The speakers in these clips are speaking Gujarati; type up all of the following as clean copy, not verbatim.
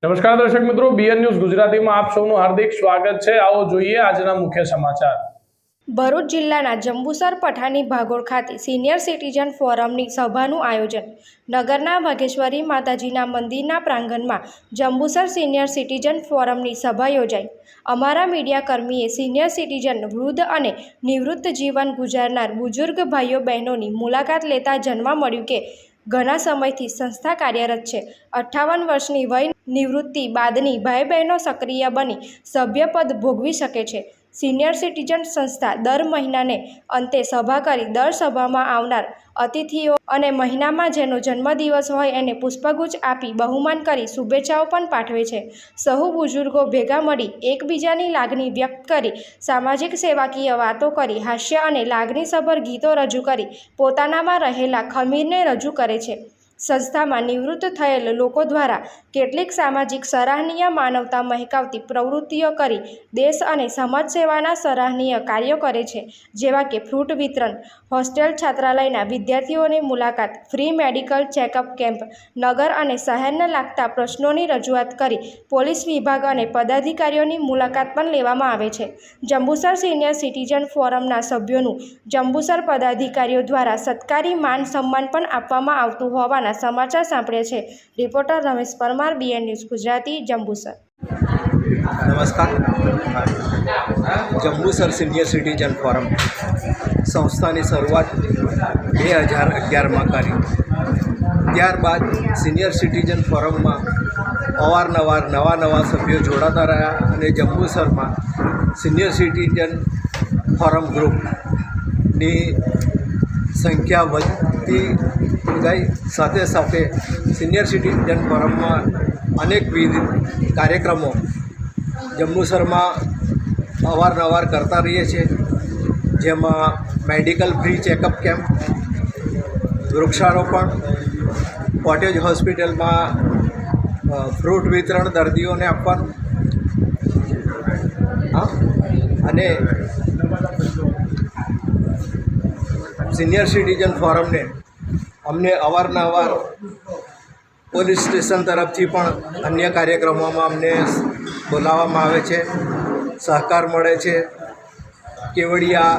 નમસ્કાર દર્શક મિત્રો, બીએન ન્યૂઝ ગુજરાતીમાં આપ સૌનું હાર્દિક સ્વાગત છે। આવો જોઈએ આજના મુખ્ય સમાચાર। ભરૂચ જિલ્લાના જંબુસર પઠાણી ભાગોળ ખાતે સિનિયર સિટીઝન ફોરમની સભાનું આયોજન। નગરના વાઘેશ્વરી માતાજીના મંદિરના પ્રાંગણમાં જંબુસર સિનિયર સિટીઝન ફોરમની સભા યોજાઈ। અમારા મીડિયાકર્મીએ સિનિયર સિટીઝન, વૃદ્ધ અને નિવૃત્ત જીવન ગુજારનાર બુજુર્ગ ભાઈઓ બહેનોની મુલાકાત લેતા જાણવા મળ્યું કે ઘણા સમયથી સંસ્થા કાર્યરત છે। 58 વર્ષની વય નિવૃત્તિ બાદની ભાઈ બહેનો સક્રિય બની સભ્યપદ ભોગવી શકે છે। સિનિયર સિટીઝન સંસ્થા દર મહિનાને અંતે સભા કરી દર સભામાં આવનાર અતિથિઓ અને મહિનામાં જેનો જન્મદિવસ હોય એને પુષ્પગુચ્છ આપી બહુમાન કરી શુભેચ્છાઓ પણ પાઠવે છે। સહુ બુજુર્ગો ભેગા મળી એકબીજાની લાગણી વ્યક્ત કરી સામાજિક સેવાકીય વાતો કરી હાસ્ય અને લાગણીસભર ગીતો રજૂ કરી પોતાનામાં રહેલા ખમીરને રજૂ કરે છે। સંસ્થામાં નિવૃત્ત થયેલ લોકો દ્વારા કેટલીક સામાજિક સરાહનીય માનવતા મહેકાવતી પ્રવૃત્તિઓ કરી દેશ અને સમાજ સેવાના સરાહનીય કાર્યો કરે છે, જેવા કે ફ્રૂટ વિતરણ, હોસ્ટેલ છાત્રાલયના વિદ્યાર્થીઓની મુલાકાત, ફ્રી મેડિકલ ચેકઅપ કેમ્પ, નગર અને શહેરને લાગતા પ્રશ્નોની રજૂઆત કરી પોલીસ વિભાગ અને પદાધિકારીઓની મુલાકાત પણ લેવામાં આવે છે। જંબુસર સિનિયર સિટીઝન ફોરમના સભ્યોનું જંબુસર પદાધિકારીઓ દ્વારા સત્કારી માન સન્માન પણ આપવામાં આવતું હોવાના સમાચાર સાંભળ્યા છે। Reporter Ramesh Parmar, BN news Gujarati, Jambusar. નમસ્કાર। જંબુસર સિનિયર સિટીઝન ફોરમ સંસ્થાની શરૂઆત 2011માં કરી। ત્યારબાદ સિનિયર સિટીઝન ફોરમમાં અવારનવાર નવા સભ્યો જોડાતા રહ્યા અને જંબુસરમાં સિનિયર સિટીઝન ફોરમ ગ્રુપની સંખ્યા વધતી ગઈ। સાથે સાથે સિનિયર સિટીઝન ફોરમમાં અનેકવિધ કાર્યક્રમો જંબુસરમાં અવારનવાર કરતા રહીએ છીએ, જેમાં મેડિકલ ફ્રી ચેકઅપ કેમ્પ, વૃક્ષારોપણ, કોટેજ હોસ્પિટલમાં ફ્રૂટ વિતરણ દર્દીઓને આપવાનું અને સિનિયર સિટીઝન ફોરમને અમને અવારનવાર પોલીસ સ્ટેશન તરફથી પણ અન્ય કાર્યક્રમોમાં અમને બોલાવવામાં આવે છે, સહકાર મળે છે। કેવડિયા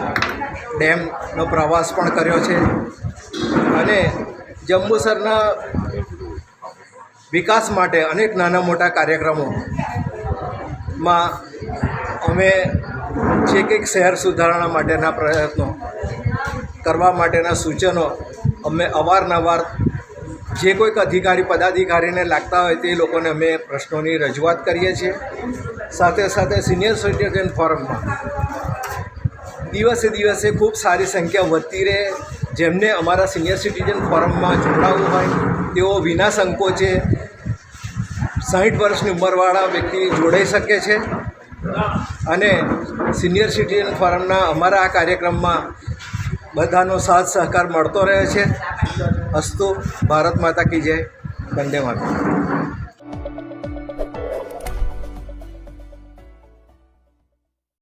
ડેમનો પ્રવાસ પણ કર્યો છે અને જંબુસરના વિકાસ માટે અનેક નાના મોટા કાર્યક્રમોમાં અમે જે કંઈક શહેર સુધારણા માટેના પ્રયત્નો કરવા માટેના સૂચનો અમે અવારનવાર જે કોઈક અધિકારી પદાધિકારીને લાગતા હોય તે લોકોને અમે પ્રશ્નોની રજૂઆત કરીએ છીએ। સાથે સાથે સિનિયર સિટીઝન ફોરમમાં દિવસે દિવસે ખૂબ સારી સંખ્યા વધતી રહે। જેમને અમારા સિનિયર સિટીઝન ફોરમમાં જોડાવવું હોય તેઓ વિના સંકોચે 60 વર્ષની ઉંમરવાળા વ્યક્તિ જોડાઈ શકે છે અને સિનિયર સિટીઝન ફોરમના અમારા આ કાર્યક્રમમાં બધાનો સાથ સહકાર મળતો રહે છે। અસ્તુ, ભારત માતા કી જય, વંદે માતરમ।